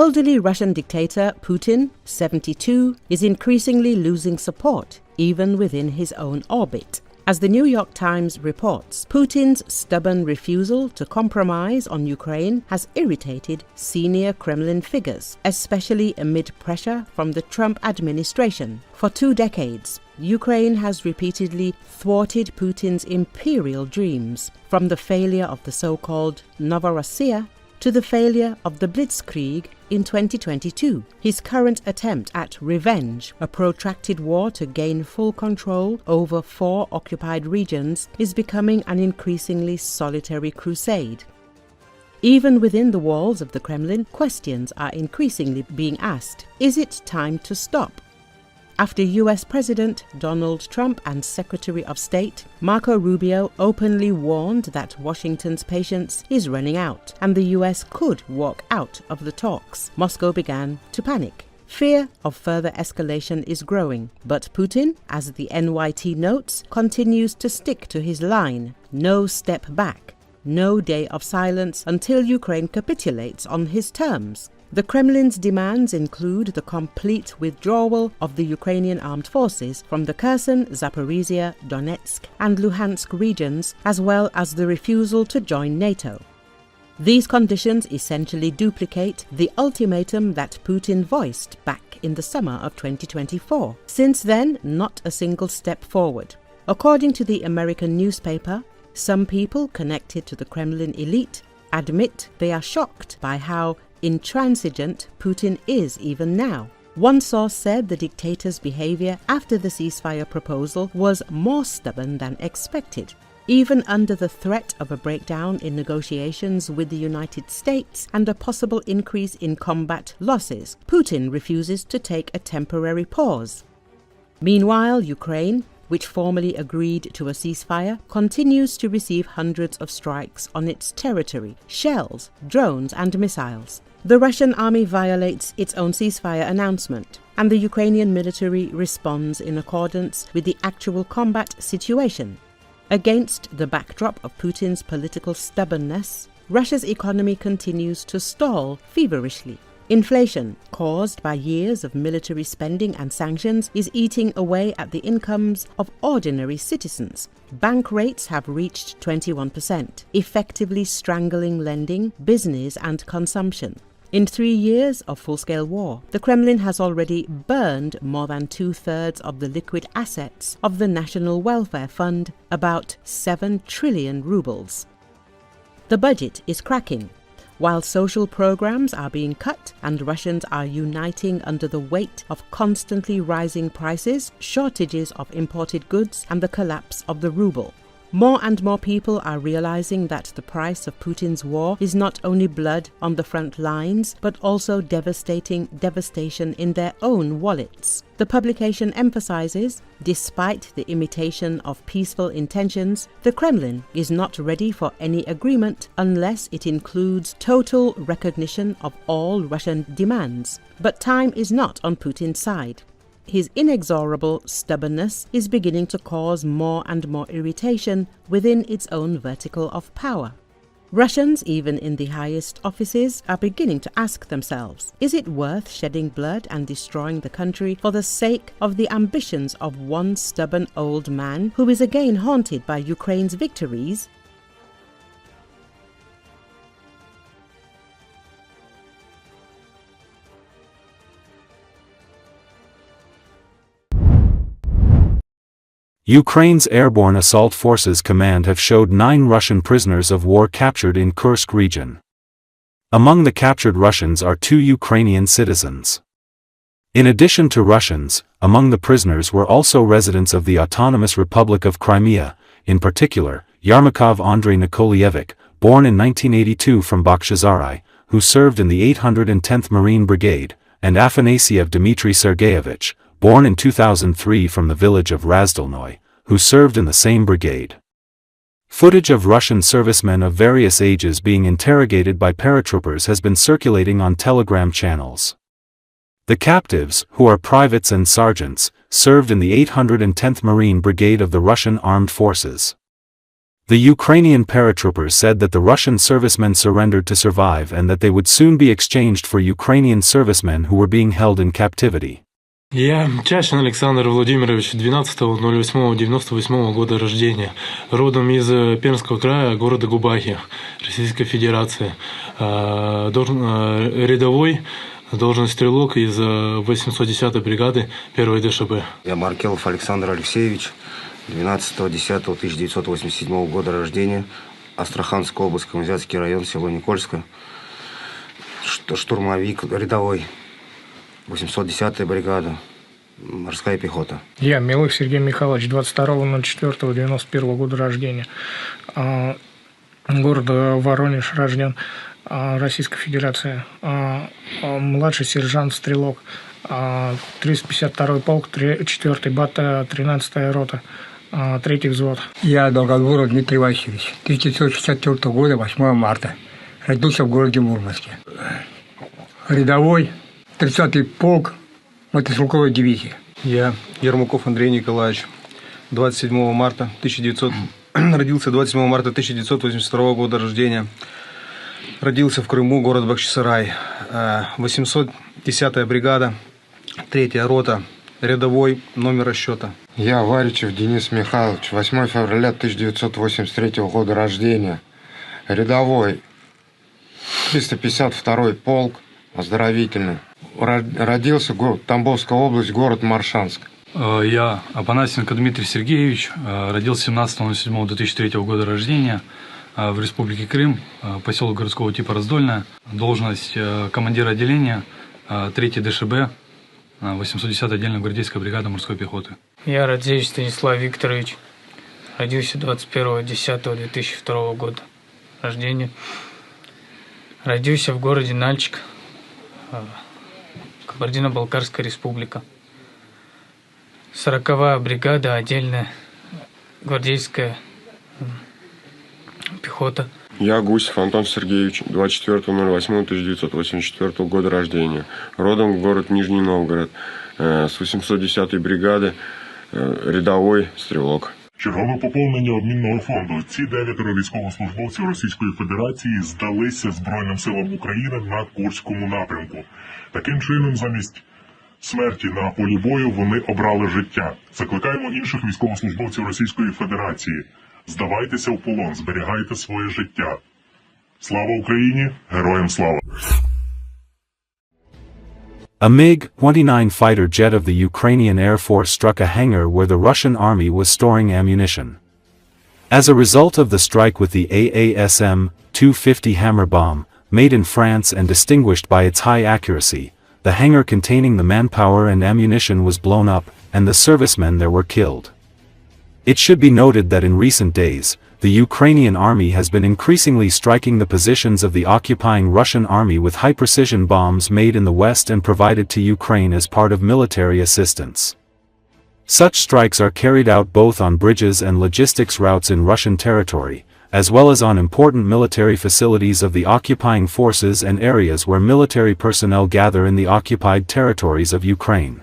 elderly Russian dictator Putin, 72, is increasingly losing support, even within his own orbit. As the New York Times reports, Putin's stubborn refusal to compromise on Ukraine has irritated senior Kremlin figures, especially amid pressure from the Trump administration. For 2 decades, Ukraine has repeatedly thwarted Putin's imperial dreams, from the failure of the so-called Novorossiya to the failure of the blitzkrieg in 2022. His current attempt at revenge, a protracted war to gain full control over 4 occupied regions, is becoming an increasingly solitary crusade. Even within the walls of the Kremlin, questions are increasingly being asked. Is it time to stop? After US President Donald Trump and Secretary of State Marco Rubio openly warned that Washington's patience is running out and the US could walk out of the talks, Moscow began to panic. Fear of further escalation is growing, but Putin, as the NYT notes, continues to stick to his line: no step back, no day of silence until Ukraine capitulates on his terms. The Kremlin's demands include the complete withdrawal of the Ukrainian Armed Forces from the Kherson, Zaporizhia, Donetsk and Luhansk regions, as well as the refusal to join NATO. These conditions essentially duplicate the ultimatum that Putin voiced back in the summer of 2024. Since then, not a single step forward. According to the American newspaper, some people connected to the Kremlin elite admit they are shocked by how intransigent Putin is even now. One source said the dictator's behavior after the ceasefire proposal was more stubborn than expected. Even under the threat of a breakdown in negotiations with the United States and a possible increase in combat losses, Putin refuses to take a temporary pause. Meanwhile, Ukraine, which formally agreed to a ceasefire, continues to receive hundreds of strikes on its territory, shells, drones and missiles. The Russian army violates its own ceasefire announcement, and the Ukrainian military responds in accordance with the actual combat situation. Against the backdrop of Putin's political stubbornness, Russia's economy continues to stall feverishly. Inflation, caused by years of military spending and sanctions, is eating away at the incomes of ordinary citizens. Bank rates have reached 21%, effectively strangling lending, business and consumption. In 3 years of full-scale war, the Kremlin has already burned more than 2/3 of the liquid assets of the National Welfare Fund, about 7 trillion rubles. The budget is cracking. While social programs are being cut and Russians are uniting under the weight of constantly rising prices, shortages of imported goods and the collapse of the ruble. More and more people are realizing that the price of Putin's war is not only blood on the front lines, but also devastation in their own wallets. The publication emphasizes, despite the imitation of peaceful intentions, the Kremlin is not ready for any agreement unless it includes total recognition of all Russian demands. But time is not on Putin's side. His inexorable stubbornness is beginning to cause more and more irritation within its own vertical of power. Russians, even in the highest offices, are beginning to ask themselves, is it worth shedding blood and destroying the country for the sake of the ambitions of one stubborn old man who is again haunted by Ukraine's victories? Ukraine's Airborne Assault Forces Command have showed 9 Russian prisoners of war captured in Kursk region. Among the captured Russians are 2 Ukrainian citizens. In addition to Russians, among the prisoners were also residents of the Autonomous Republic of Crimea, in particular, Yarmakov Andrei Nikolaevich, born in 1982 from Bakhchazari, who served in the 810th Marine Brigade, and Afanasiev Dmitry Sergeyevich, born in 2003 from the village of Razdolnoy, who served in the same brigade. Footage of Russian servicemen of various ages being interrogated by paratroopers has been circulating on Telegram channels. The captives, who are privates and sergeants, served in the 810th Marine Brigade of the Russian Armed Forces. The Ukrainian paratroopers said that the Russian servicemen surrendered to survive and that they would soon be exchanged for Ukrainian servicemen who were being held in captivity. Я Чащин Александр Владимирович, 12.08.98 года рождения, родом из Пермского края, города Губахи, Российская Федерация. Рядовой, должность стрелок из 810-й бригады 1-й ДШБ. Я Маркелов Александр Алексеевич, 12.10.1987 года рождения, Астраханская область, Камызяцкий район, село Никольское, штурмовик рядовой, 810-я бригада, морская пехота. Я Милых Сергей Михайлович, 22.04.91 года рождения, город Воронеж, рожден, Российская Федерация, младший сержант-стрелок, 352-й полк, 4-й бат, 13-я рота, 3-й взвод. Я Долгодворов Дмитрий Васильевич, 1964 года, 8 марта. Родился в городе Мурманске. Рядовой, 30-й полк, мотострелковой дивизии. Я Ермаков Андрей Николаевич, 27 марта 1982 года рождения. Родился в Крыму, город Бахчисарай. 810-я бригада, 3-я рота, рядовой, номер расчета. Я Варичев Денис Михайлович, 8 февраля 1983 года рождения. Рядовой, 352-й полк, оздоровительный. Родился Тамбовская область, город Моршанск. Я Апанасенко Дмитрий Сергеевич, родился 17.07.2003 года рождения в Республике Крым, поселок городского типа Раздольная, должность командира отделения 3-й ДШБ, 810-я отдельная гвардейская бригада морской пехоты. Я Радзевич Станислав Викторович, родился 21.10.2002 года рождения, родился в городе Нальчик, Кабардино-Балкарская республика. 40-я бригада, отдельная гвардейская пехота. Я Гусев Антон Сергеевич, 24.08.1984 года рождения. Родом в город Нижний Новгород, с 810-й бригады, рядовой стрілок. Чергове поповнення обмінного фонду. Ці 9 військовослужбовців Російської Федерації здалися Збройним силам України на Курському напрямку. Таким чином, замість смерті на полі бою вони обрали життя. Закликаємо інших військовослужбовців Російської Федерації. Здавайтеся в полон, зберігайте своє життя. Слава Україні! Героям слава! A MiG-29 fighter jet of the Ukrainian Air Force struck a hangar where the Russian army was storing ammunition. As a result of the strike with the AASM-250 Hammer bomb, made in France and distinguished by its high accuracy, the hangar containing the manpower and ammunition was blown up, and the servicemen there were killed. It should be noted that in recent days, the Ukrainian army has been increasingly striking the positions of the occupying Russian army with high-precision bombs made in the West and provided to Ukraine as part of military assistance. Such strikes are carried out both on bridges and logistics routes in Russian territory, as well as on important military facilities of the occupying forces and areas where military personnel gather in the occupied territories of Ukraine.